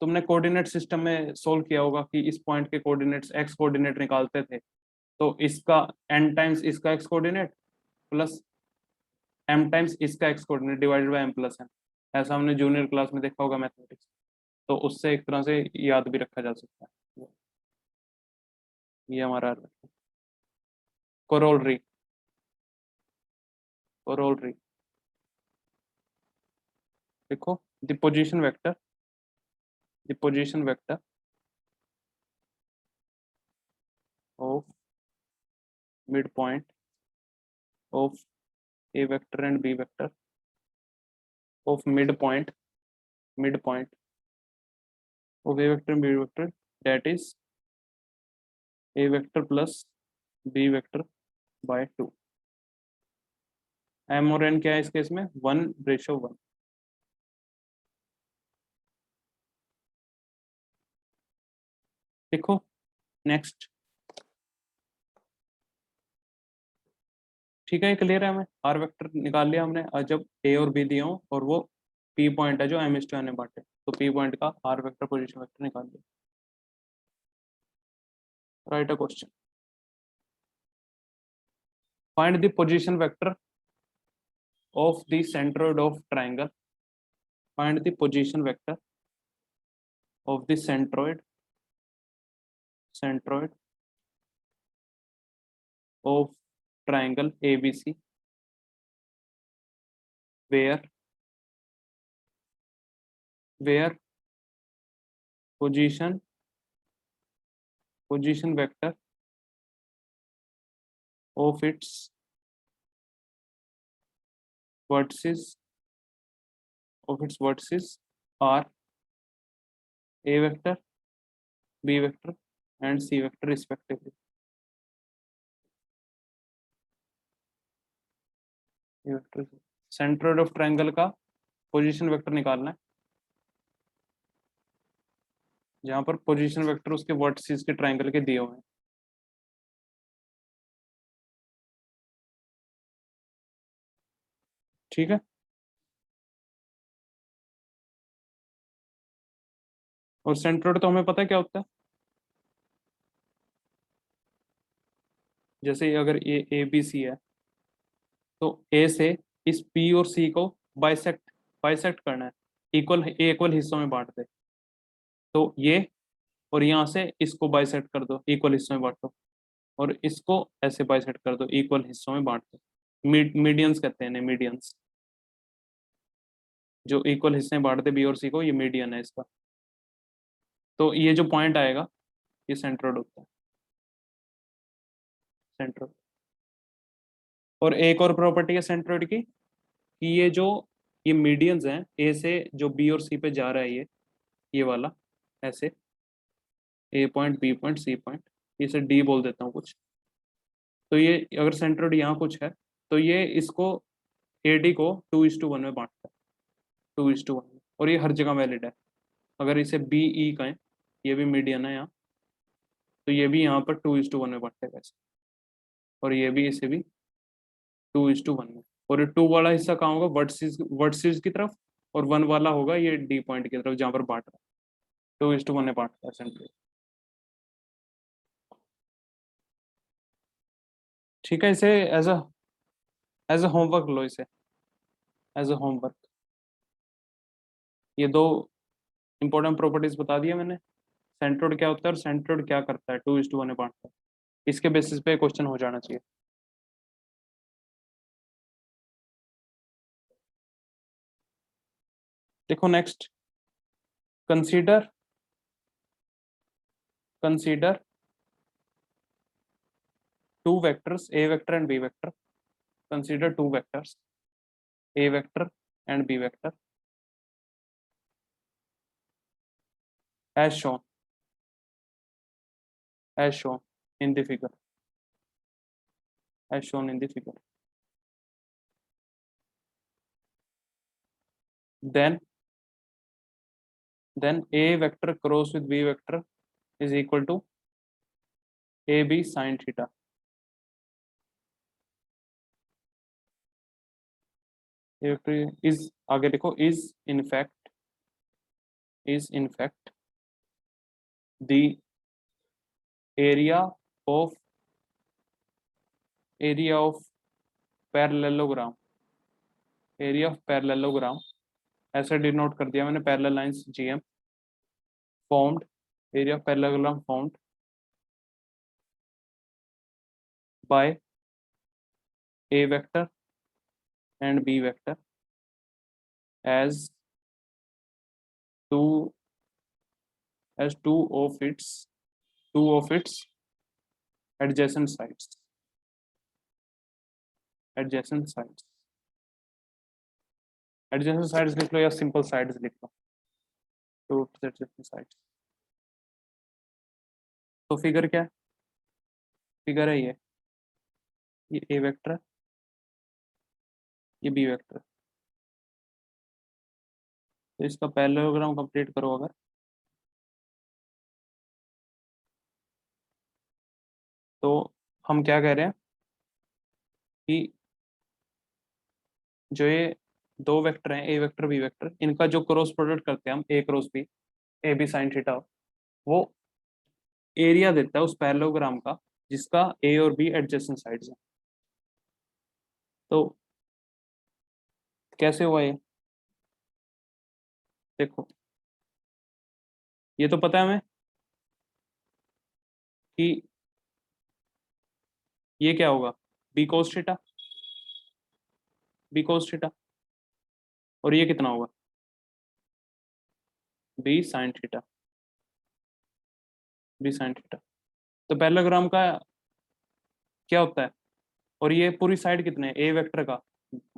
तुमने कोऑर्डिनेट सिस्टम में सोल्व किया होगा कि इस पॉइंट के कोऑर्डिनेट्स एक्स कोऑर्डिनेट निकालते थे, तो इसका एन टाइम्स इसका X coordinate plus M times इसका X coordinate divided by M plus N. ऐसा हमने जूनियर क्लास में देखा होगा मैथमेटिक्स, तो उससे एक तरह से याद भी रखा जा सकता है। ये हमारा कोरोलरी, कोरोलरी देखो, the position vector, the position vector of mid point of A vector and B vector of midpoint of A vector and B vector, that is A vector plus B vector by 2. M और N क्या है इस case में? 1:1. देखो next, ठीक है, clear है हमें? आर वेक्टर निकाल लिया हमने, और जब ए और बी दिए हों और वो पी पॉइंट है जो M/N में बांटे, तो पी पॉइंट का आर वेक्टर पोजीशन वेक्टर निकाल लिया. Right a question. Find the position vector of the centroid of triangle. Find the position vector of the centroid of triangle ABC, where position vector of its vertices are A vector, B vector and C vector respectively. Centroid of triangle का position vector निकालना है, जहां पर position vector उसके vertices के triangle के दिए हुए हैं. ठीक है, और सेंट्रोइड तो हमें पता है क्या होता है. जैसे अगर ए बी सी है, तो ए से इस पी और सी को बाइसेक्ट करना है, इक्वल हिस्सों में बांट दे. तो ये और यहाँ से इसको बाइसेक्ट कर दो, इक्वल हिस्सों में बांटो, और इसको ऐसे बाइसेक्ट कर दो, इक्वल हिस्सों में बांट दो. मीडियंस कहते हैं, मीडियंस. जो इक्वल हिस्से में बांट दे बी और सी को, ये मीडियन है इसका. तो ये जो पॉइंट आएगा ये सेंट्रोइड होता है, सेंट्रोइड. और एक और प्रॉपर्टी है सेंट्रोइड की, कि ये मीडियंस हैं, ए से जो बी और सी पे जा रहा है, ये वाला ऐसे A point B point C point, इसे डी बोल देता हूँ कुछ. तो ये अगर सेंट्रोइड यहाँ कुछ है, तो ये इसको ए डी को 2:1 में बांटता है, 2:1 में. और ये हर जगह वैलिड है. अगर इसे बी ई कहें, ये भी मीडियन है यहाँ, तो ये भी यहाँ पर 2:1 में बांटेगा इसे, और ये भी इसे भी 2:1 में. और ये 2 वाला हिस्सा कहाँ होगा? वर्टिसेस की तरफ, और 1 वाला होगा ये डी पॉइंट की तरफ जहाँ पर बांट रहा है. 2:1 में बांटता है सेंट्रोइड. ठीक है, इसे एज अ होमवर्क लो, इसे एज अ होमवर्क. ये दो इंपॉर्टेंट प्रॉपर्टीज बता दिया मैंने. सेंट्रोइड क्या होता है और सेंट्रोइड क्या करता है, 2:1 में बांटता है. इसके बेसिस पे क्वेश्चन हो जाना चाहिए. देखो next, consider two vectors A vector and B vector. Consider two vectors A vector and B vector as shown in the figure. As shown in the figure. Then A vector cross with B vector is equal to AB sin theta. A vector is, आगे देखो, is in fact the area of parallelogram. ऐसे denote कर दिया मैंने, parallel lines GM formed, area of parallelogram formed by A vector and B vector as two of its adjacent sides. Adjacent sides लिख लो या simple sides लिख लो, two adjacent sides. तो figure क्या है? फिगर है ये ए वेक्टर है, ये बी वेक्टर है। तो इसका पैरेललोग्राम कंप्लीट करो अगर, तो हम क्या कह रहे हैं कि जो ये दो वेक्टर हैं ए वेक्टर बी वेक्टर, इनका जो क्रॉस प्रोडक्ट करते हैं हम A cross B, A B sine theta, वो एरिया देता है उस पैरेललोग्राम का जिसका ए और बी एडजेसेंट साइड्स हैं। तो कैसे हुआ ये? देखो, ये तो पता है हमें कि ये क्या होगा, B cos theta, B cos theta, और ये कितना होगा, B sine theta, B sine theta. तो पैरेललोग्राम का क्या होता है, और ये पूरी साइड कितने है ए वेक्टर का,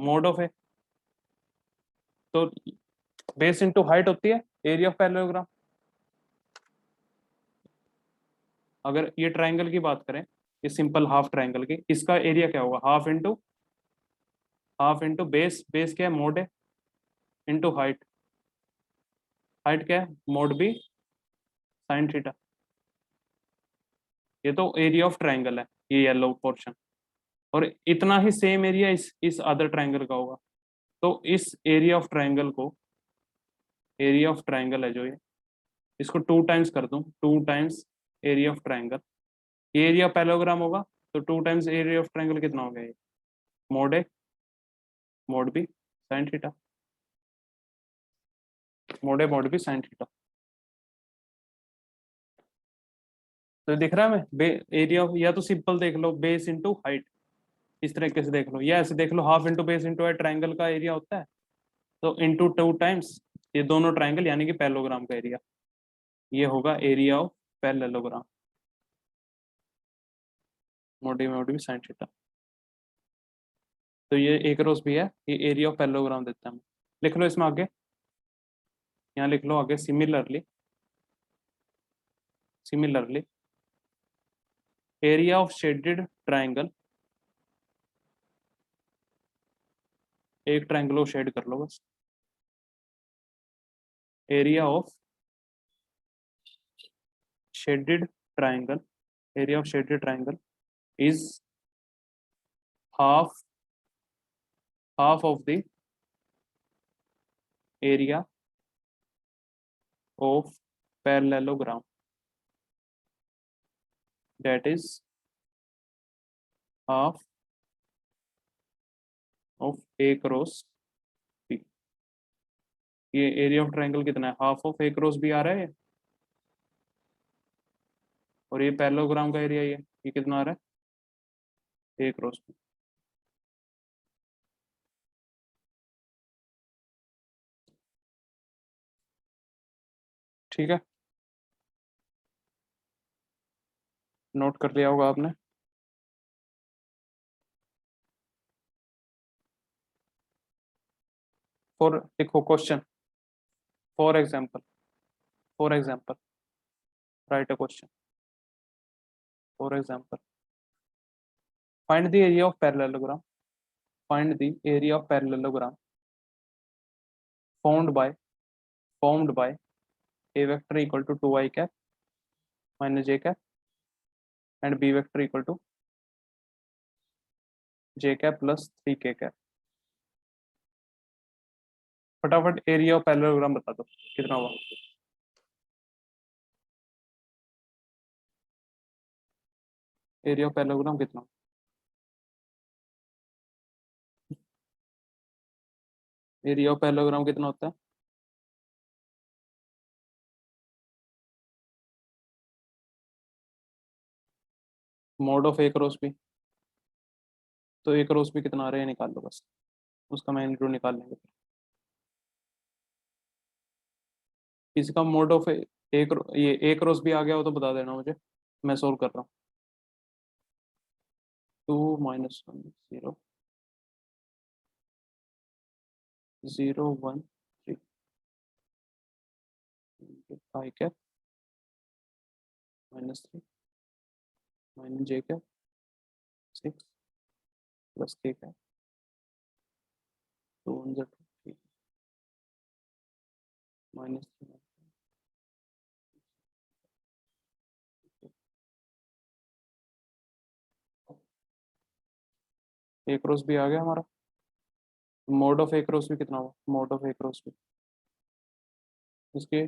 मोड ऑफ है, तो बेस इनटू हाइट होती है एरिया ऑफ पैरेललोग्राम। अगर ये ट्रायंगल की बात करें, ये सिंपल हाफ ट्रायंगल की, इसका एरिया क्या होगा, हाफ इंटू बेस, बेस क्या है, मोड है, इंटू हाइट, हाइट क्या है, मोड बी साइन थीटा। ये तो एरिया ऑफ ट्रायंगल है, ये येलो पोर्शन, और इतना ही सेम एरिया इस अदर ट्रायंगल का होगा। तो इस एरिया ऑफ ट्रायंगल को, एरिया ऑफ ट्रायंगल है जो ये, इसको 2 टाइम्स कर दूं, 2 टाइम्स एरिया ऑफ ट्रायंगल, ये एरिया पैरेललोग्राम होगा, तो 2 टाइम्स एरिया ऑफ ट्रायंगल कितना हो गया, ये mod A mod B sine theta, mod A mod B sine theta. तो दिख रहा है हमें, एरिया या तो सिंपल देख लो बेस इंटू हाइट, इस तरीके से देख लो, या ऐसे देख लो half into base into height, triangle का एरिया होता है, तो इंटू 2 टाइम्स ये दोनों ट्रायंगल यानी कि पैरेललोग्राम का एरिया, ये होगा area of parallelogram, mod B sine theta. तो ये एक रोज भी है, ये एरिया ऑफ पैरेललोग्राम देता है हमें। लिख लो इसमें आगे, यहाँ लिख लो आगे, similarly, similarly area of shaded triangle, एक ट्रायंगल को शेड कर लो बस, area of shaded triangle, area of shaded triangle is half, half of the area of parallelogram, that is half of a cross b। ये area of triangle कितना है, half of A cross B आ रहा है, और ये parallelogram का area ये कितना आ रहा है, ए क्रॉस बी। ठीक है, नोट कर लिया होगा आपने। फॉर देखो question, for example, for example right a question, for example find the area of parallelogram, find the area of parallelogram formed by a vector equal to 2 I cap minus j cap and b vector equal to j cap plus 3 k cap। फटाफट area of parallelogram बता दो कितना हुआ, area of parallelogram कितना, area of parallelogram कितना होता है, mod of A cross B, तो ए क्रॉस बी कितना आ रहा है निकाल लो बस, उसका मैग्नीट्यूड निकाल लेंगे। इसका मोड ऑफ ये ए क्रॉस बी आ गया हो तो बता देना मुझे, मैं सोल्व कर रहा हूँ। 2 - 1 0 0 1 3 I cap -3 -j cap 6 plus k cap 2 1 2 3 -3 A cross भी आ गया हमारा। मोड ऑफ ए क्रॉस भी कितना हुआ? मोड ऑफ ए क्रॉस भी इसके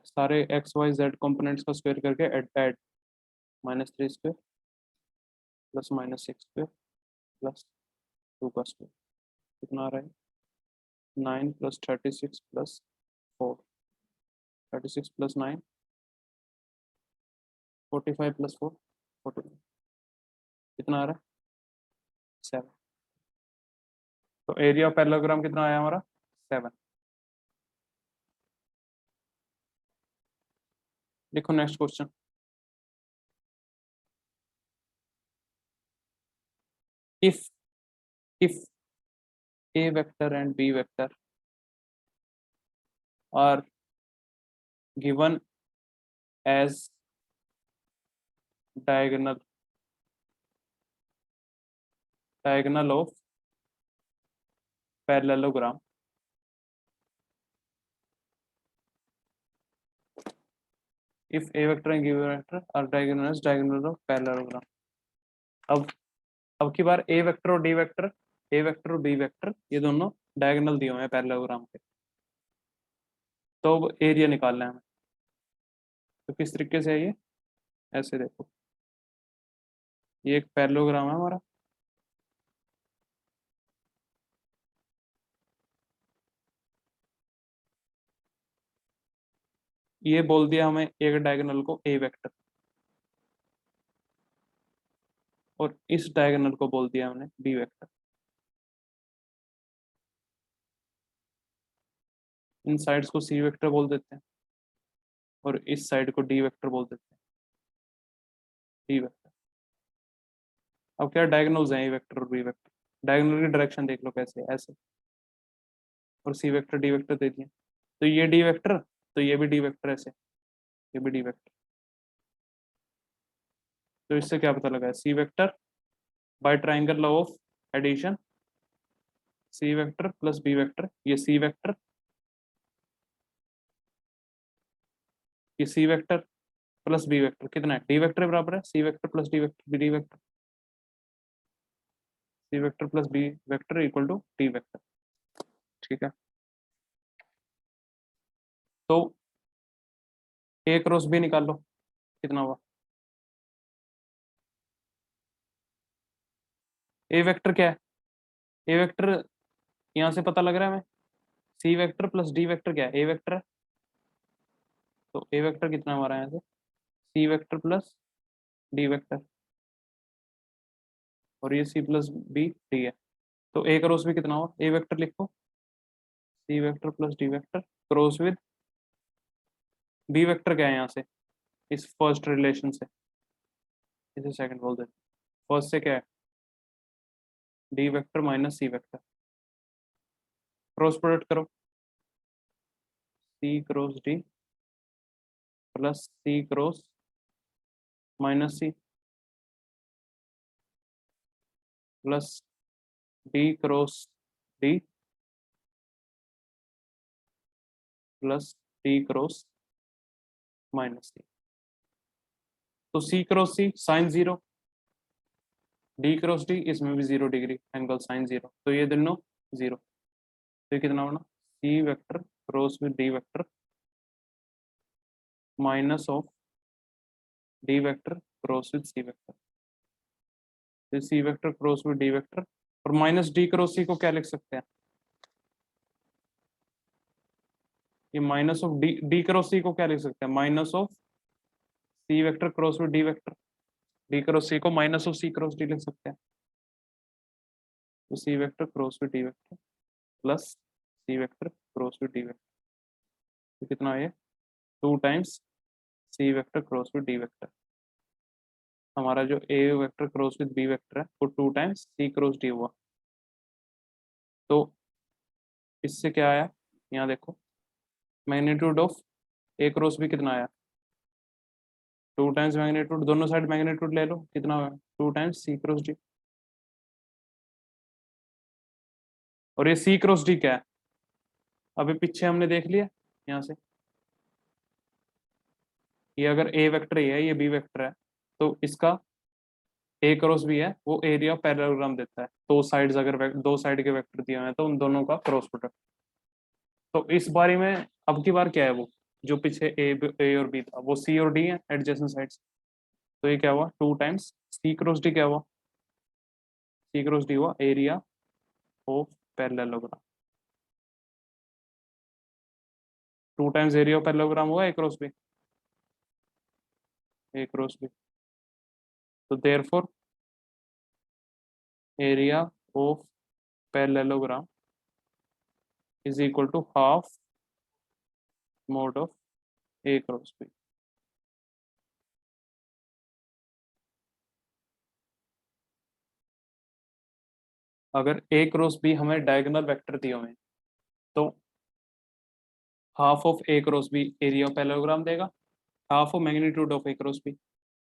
सारे एक्स वाई जेड कंपोनेंट्स का स्क्वायर करके add -3 square plus -6 square plus 2 का स्क्वायर कितना आ रहा है? 9 प्लस 36 प्लस 4 36 प्लस 9 45 प्लस 4 45 कितना आ रहा है? 7। तो एरिया ऑफ पैरेललोग्राम कितना आया हमारा? 7। देखो next question. if a vector and b vector are given as diagonal of parallelogram, if a vector and given vector are diagonal as diagonal of parallelogram। अब की बार ए वेक्टर और डी वेक्टर, ए वेक्टर और B vector ये दोनों diagonal दिए हुए हैं parallelogram के। तो अब एरिया निकालना है हमें। तो किस तरीके से है ये? ऐसे देखो, ये एक पैरेललोग्राम है हमारा, ये बोल दिया हमें एक डायगोनल को ए वेक्टर, और इस डायगोनल को बोल दिया हमने बी वेक्टर। इन साइड्स को सी वेक्टर बोल देते हैं और इस साइड को डी वेक्टर बोल देते हैं, डी वेक्टर। अब क्या डायगोनल्स हैं ए वेक्टर और बी वेक्टर, डायगोनल की डायरेक्शन देख लो कैसे है, ऐसे, और सी वेक्टर डी वेक्टर दे दिए। तो ये डी वेक्टर, तो ये भी डी वेक्टर, ऐसे ये भी डी वेक्टर। तो इससे क्या पता लगा? C vector by triangle law of addition, C vector plus B vector, ये सी वेक्टर, ये C vector plus B vector कितना है? डी वेक्टर बराबर है C vector plus D vector, D vector, C vector plus B vector equal to D vector. ठीक है, तो A cross B निकाल लो, कितना हुआ? ए वेक्टर क्या है? ए वेक्टर यहाँ से पता लग रहा है हमें, सी वेक्टर प्लस डी वेक्टर क्या है? ए वेक्टर है। तो ए वेक्टर कितना हमारा यहाँ से? सी वेक्टर प्लस डी वेक्टर, और ये सी प्लस बी डी है। तो ए क्रॉस बी कितना हुआ? ए वेक्टर लिखो, C vector plus D vector cross with B vector क्या है यहाँ से, इस फर्स्ट रिलेशन से, इसे सेकंड बोल देते। फर्स्ट से क्या है? D vector minus C vector, cross product करो, C cross D plus C cross minus C plus D cross D plus D cross minus C. तो C cross C sine 0, D cross D इसमें भी 0 degree angle sine 0, तो ये दोनों 0। तो ये कितना होना? C vector cross with D vector minus of D vector cross with C vector. तो C vector cross with D vector, और माइनस डी क्रॉस सी को क्या लिख सकते हैं? ये minus of D, D cross C को क्या लिख सकते हैं? Minus of C vector cross with D vector, D cross C को minus of C cross D लिख सकते हैं। तो C vector cross with D vector plus C vector cross with D vector, तो कितना है? 2 times C vector cross with D vector. हमारा जो A vector cross with B vector है वो 2 टाइम्स सी क्रॉस डी हुआ। तो इससे क्या आया, यहाँ देखो magnitude of A cross B कितना आया, 2 टाइम्स मैग्नीट्यूड, दोनों साइड मैग्नीट्यूड ले लो, कितना हुआ 2 टाइम्स सी क्रॉस डी। और ये सी क्रॉस डी क्या है, अभी पीछे हमने देख लिया यहाँ से, ये अगर ए वेक्टर है ये बी वेक्टर है, तो इसका ए क्रॉस बी है वो एरिया पैरेललोग्राम देता है, दो साइड्स अगर दो साइड के वेक्टर दिए हुए हैं तो उन दोनों का क्रॉस प्रोडक्ट। तो इस बारे में अब की बार क्या है, वो जो पीछे ए और बी था वो सी और डी है एडजेसेंट साइड्स, तो ये क्या हुआ 2 टाइम्स सी क्रॉस डी, क्या हुआ सी क्रॉस डी हुआ area of parallelogram, 2 times area of parallelogram हुआ A cross B, A cross B, तो therefore area of parallelogram is equal to half mod of A cross B. अगर A cross B हमें diagonal vector दिए हुए हैं तो half of A cross B area of parallelogram देगा, half of magnitude of A cross B,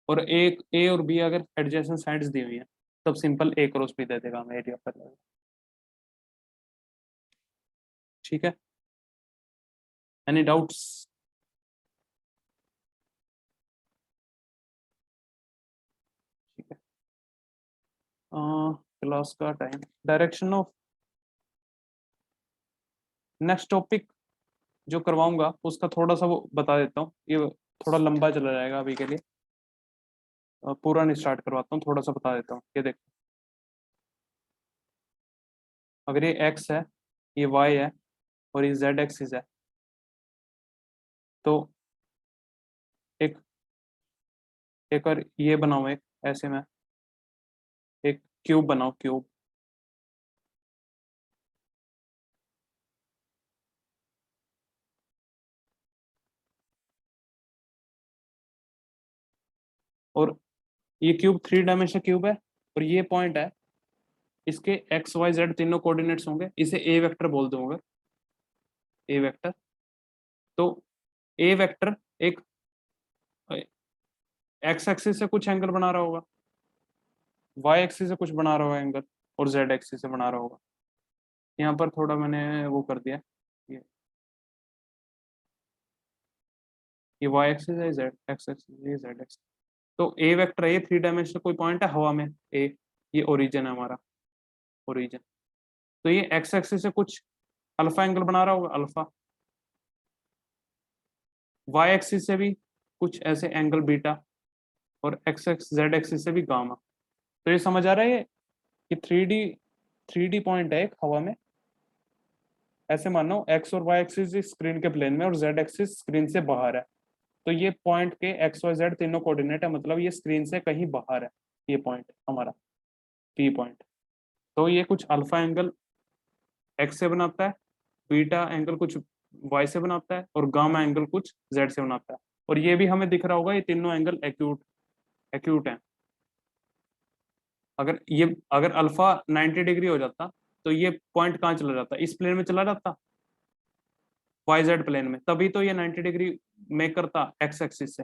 और A और B अगर एडजेसेंट साइड्स दी हुई हैं तब सिंपल ए क्रॉस बी दे देगा हमें एरिया ऑफ पैरेललोग्राम। ठीक है, एनी डाउट्स? ठीक है, क्लास का time, direction of next topic जो करवाऊंगा उसका थोड़ा सा वो बता देता हूँ, ये थोड़ा लंबा चला जाएगा अभी के लिए, पूरा नहीं स्टार्ट करवाता हूँ, थोड़ा सा बता देता हूँ। ये देखो, अगर ये एक्स है, ये वाई है और ये जेड एक्सिस है, तो एक एक और ये बनाओ, एक ऐसे में एक क्यूब बनाओ, क्यूब, और ये क्यूब 3 डायमेंशनल क्यूब है, और ये पॉइंट है, इसके एक्स वाई जेड तीनों कोऑर्डिनेट्स होंगे, इसे ए वेक्टर बोल दूंगा, ए वेक्टर। तो ए वेक्टर एक एक्स एक्सिस से कुछ एंगल बना रहा होगा, वाई एक्सिस से कुछ बना रहा होगा एंगल, और जेड एक्सिस से बना रहा होगा। यहाँ पर थोड़ा मैंने वो कर दिया, ये वाई एक्सिस है, जेड एक्स एक्सिस, ये जेड एक्सिस। तो ए वेक्टर है, ये 3 डायमेंशनल कोई पॉइंट है हवा में, ए ये ओरिजिन है हमारा, ओरिजिन। तो ये एक्स एक्सिस से कुछ अल्फा एंगल बना रहा होगा, अल्फा, वाई एक्सिस से भी कुछ ऐसे एंगल बीटा, और एक्स एक्स जेड एक्सिस से भी गामा। तो ये समझ आ रहा है, ये 3D पॉइंट है एक हवा में, ऐसे मानो एक्स और वाई एक्सिस स्क्रीन के प्लेन में और जेड एक्सिस स्क्रीन से बाहर है, तो ये पॉइंट के एक्स वाई जेड तीनों कोऑर्डिनेट है, मतलब ये स्क्रीन से कहीं बाहर है, ये पॉइंट हमारा पी पॉइंट। तो ये कुछ अल्फा एंगल एक्स से बनाता है, बीटा एंगल कुछ वाई से बनाता है, और गामा एंगल कुछ जेड से बनाता है। और ये भी हमें दिख रहा होगा, ये तीनों एंगल एक्यूट एक्यूट है। अगर अल्फा 90 डिग्री हो जाता तो ये पॉइंट कहाँ चला जाता, इस प्लेन में चला जाता, वाई जेड प्लेन में, तभी तो ये 90 डिग्री मेक करता एक्स एक्सिस से।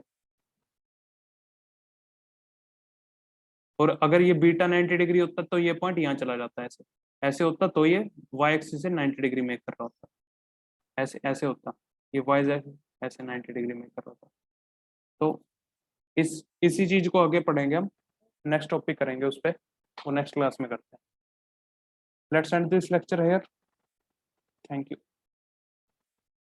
और अगर ये बीटा 90 डिग्री होता तो ये पॉइंट यहाँ चला जाता, ऐसे ऐसे होता, तो ये वाई एक्सिस से 90 डिग्री मेक कर रहा होता, ऐसे ऐसे होता, ये वाई जेड ऐसे 90 डिग्री मेक कर रहा होता। तो इसी चीज को आगे पढ़ेंगे हम, नेक्स्ट टॉपिक करेंगे उस पर, वो नेक्स्ट क्लास में करते हैं। Let's end this lecture here, thank you.